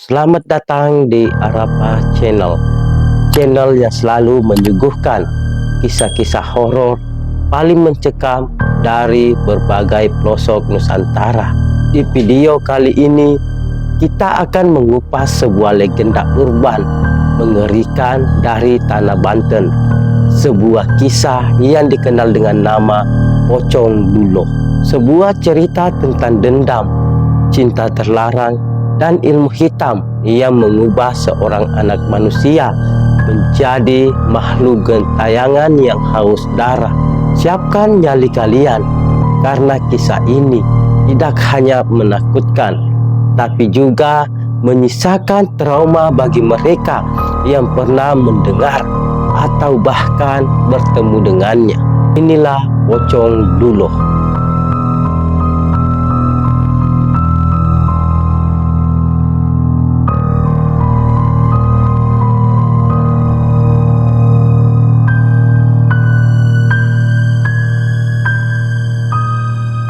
Selamat datang di Arapa Channel, channel yang selalu menyuguhkan kisah-kisah horor paling mencekam dari berbagai pelosok Nusantara. Di video kali ini, kita akan mengupas sebuah legenda urban mengerikan dari Tanah Banten. Sebuah kisah yang dikenal dengan nama Pocong Duloh. Sebuah cerita tentang dendam, cinta terlarang, dan ilmu hitam yang mengubah seorang anak manusia menjadi makhluk gentayangan yang haus darah. Siapkan nyali kalian, karena kisah ini tidak hanya menakutkan, tapi juga menyisakan trauma bagi mereka yang pernah mendengar atau bahkan bertemu dengannya. Inilah Pocong Duloh.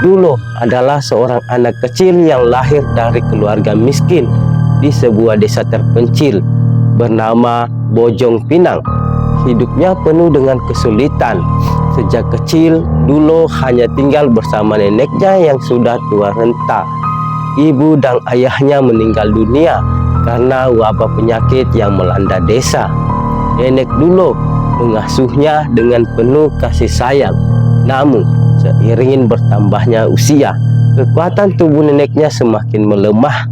Duloh adalah seorang anak kecil yang lahir dari keluarga miskin di sebuah desa terpencil bernama Bojong Pinang. Hidupnya penuh dengan kesulitan. Sejak kecil, Duloh hanya tinggal bersama neneknya yang sudah tua renta. Ibu dan ayahnya meninggal dunia karena wabah penyakit yang melanda desa. Nenek Duloh mengasuhnya dengan penuh kasih sayang. Namun, seiring bertambahnya usia, kekuatan tubuh neneknya semakin melemah.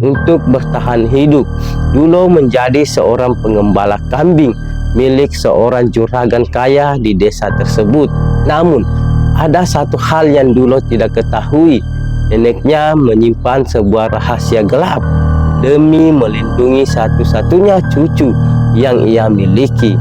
Untuk bertahan hidup, Duloh menjadi seorang pengembala kambing milik seorang juragan kaya di desa tersebut. Namun, ada satu hal yang Duloh tidak ketahui. Neneknya menyimpan sebuah rahasia gelap demi melindungi satu-satunya cucu yang ia miliki.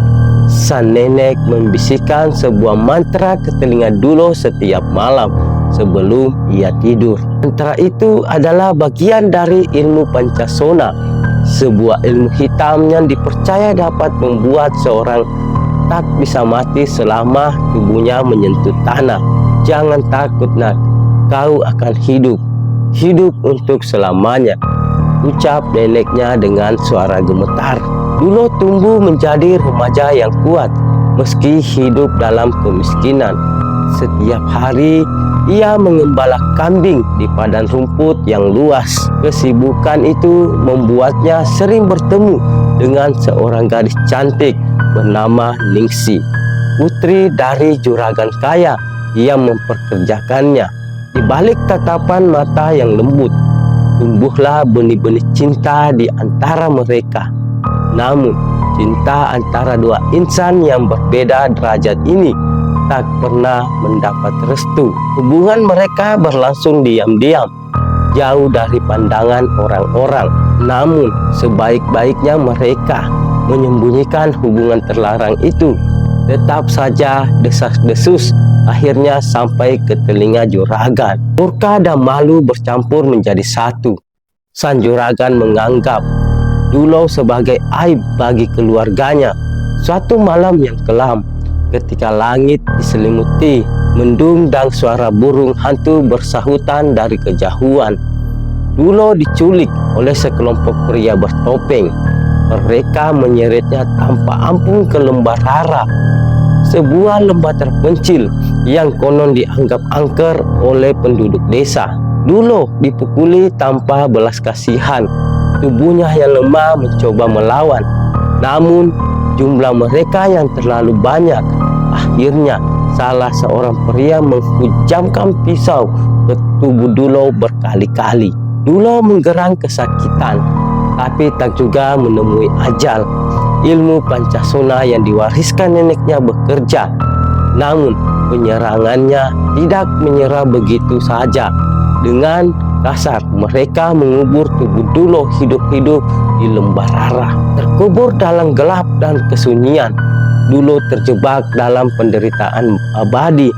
Sang nenek membisikkan sebuah mantra ke telinga Duloh setiap malam sebelum ia tidur. Mantra itu adalah bagian dari ilmu Pancasona, sebuah ilmu hitam yang dipercaya dapat membuat seorang tak bisa mati selama tubuhnya menyentuh tanah. Jangan takut, nak, kau akan hidup untuk selamanya, ucap neneknya dengan suara gemetar. Duloh tumbuh menjadi remaja yang kuat meski hidup dalam kemiskinan. Setiap hari ia mengembala kambing di padang rumput yang luas. Kesibukan itu membuatnya sering bertemu dengan seorang gadis cantik bernama Ningsi, putri dari juragan kaya yang memperkerjakannya. Di balik tatapan mata yang lembut, tumbuhlah benih-benih cinta di antara mereka. Namun, cinta antara dua insan yang berbeda derajat ini tak pernah mendapat restu. Hubungan mereka berlangsung diam-diam, jauh dari pandangan orang-orang. Namun, sebaik-baiknya mereka menyembunyikan hubungan terlarang itu, tetap saja desas-desus akhirnya sampai ke telinga juragan. Murka dan malu bercampur menjadi satu. Sang juragan menganggap Duloh sebagai aib bagi keluarganya. Suatu malam yang kelam, ketika langit diselimuti mendung dan suara burung hantu bersahutan dari kejauhan, Duloh diculik oleh sekelompok pria bertopeng. Mereka menyeretnya tanpa ampun ke Lembah Rara, sebuah lembah terpencil yang konon dianggap angker oleh penduduk desa. Duloh dipukuli tanpa belas kasihan. Tubuhnya yang lemah mencoba melawan, namun jumlah mereka yang terlalu banyak. Akhirnya salah seorang pria menghujamkan pisau ke tubuh Duloh berkali-kali. Duloh menggerang kesakitan, tapi tak juga menemui ajal. Ilmu Pancasona yang diwariskan neneknya bekerja, namun penyerangannya tidak menyerah begitu saja. Dengan kasar mereka mengubur tubuh Duloh hidup-hidup di Lembah Rara. Terkubur dalam gelap dan kesunyian, Duloh terjebak dalam penderitaan abadi.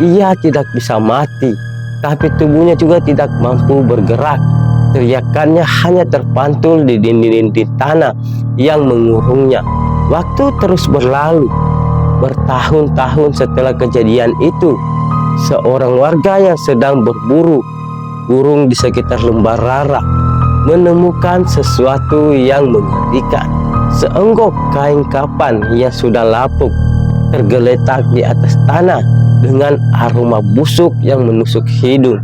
Ia tidak bisa mati, tapi tubuhnya juga tidak mampu bergerak. Teriakannya hanya terpantul di dinding-dinding tanah yang mengurungnya. Waktu terus berlalu. Bertahun-tahun setelah kejadian itu, seorang warga yang sedang berburu burung di sekitar Lembah Rara menemukan sesuatu yang mengerikan. Seonggok kain kafan yang sudah lapuk tergeletak di atas tanah dengan aroma busuk yang menusuk hidung.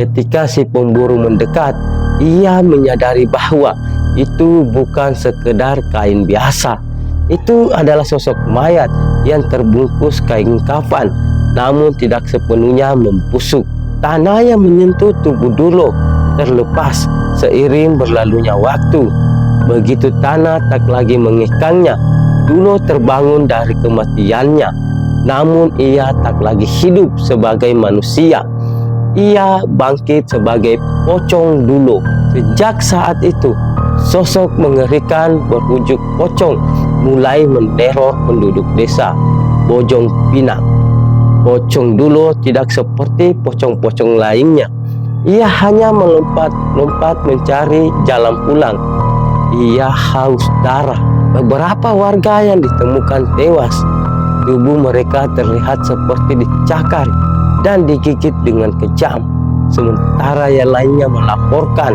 Ketika si pemburu mendekat, ia menyadari bahwa itu bukan sekedar kain biasa. Itu adalah sosok mayat yang terbungkus kain kafan, namun tidak sepenuhnya membusuk. Tanah yang menyentuh tubuh Dulo terlepas seiring berlalunya waktu. Begitu tanah tak lagi mengekangnya, Dulo terbangun dari kematiannya. Namun ia tak lagi hidup sebagai manusia. Ia bangkit sebagai pocong Dulo. Sejak saat itu, sosok mengerikan berwujud pocong mulai meneror penduduk desa Bojong Pinang. Pocong Dulo tidak seperti pocong-pocong lainnya. Ia hanya melompat-lompat mencari jalan pulang. Ia haus darah. Beberapa warga yang ditemukan tewas. Tubuh mereka terlihat seperti dicakar dan digigit dengan kejam. Sementara yang lainnya melaporkan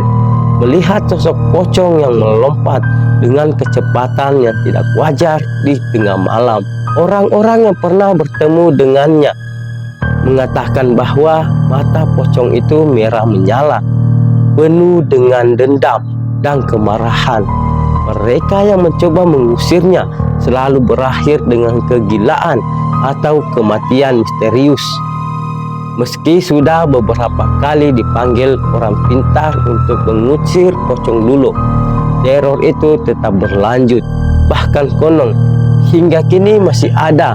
melihat sosok pocong yang melompat dengan kecepatan yang tidak wajar di tengah malam. Orang-orang yang pernah bertemu dengannya mengatakan bahwa mata pocong itu merah menyala, penuh dengan dendam dan kemarahan. Mereka yang mencoba mengusirnya selalu berakhir dengan kegilaan atau kematian misterius. Meski sudah beberapa kali dipanggil orang pintar untuk mengusir pocong Dulo, teror itu tetap berlanjut. Bahkan konon hingga kini masih ada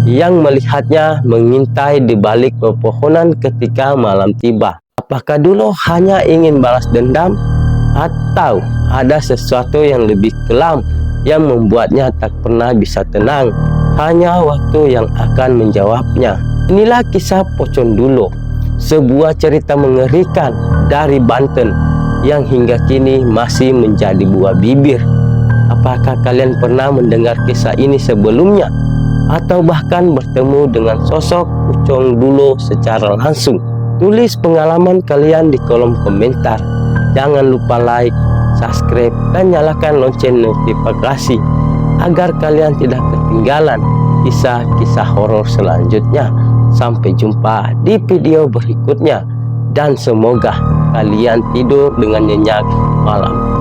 yang melihatnya mengintai di balik pepohonan ketika malam tiba. Apakah Dulo hanya ingin balas dendam, atau ada sesuatu yang lebih kelam yang membuatnya tak pernah bisa tenang? Hanya waktu yang akan menjawabnya. Inilah kisah pocong Dulo, sebuah cerita mengerikan dari Banten yang hingga kini masih menjadi buah bibir. Apakah kalian pernah mendengar kisah ini sebelumnya? Atau bahkan bertemu dengan sosok pocong Dulo secara langsung? Tulis pengalaman kalian di kolom komentar. Jangan lupa like, subscribe, dan nyalakan lonceng notifikasi agar kalian tidak ketinggalan kisah-kisah horor selanjutnya. Sampai jumpa di video berikutnya, dan semoga kalian tidur dengan nyenyak malam.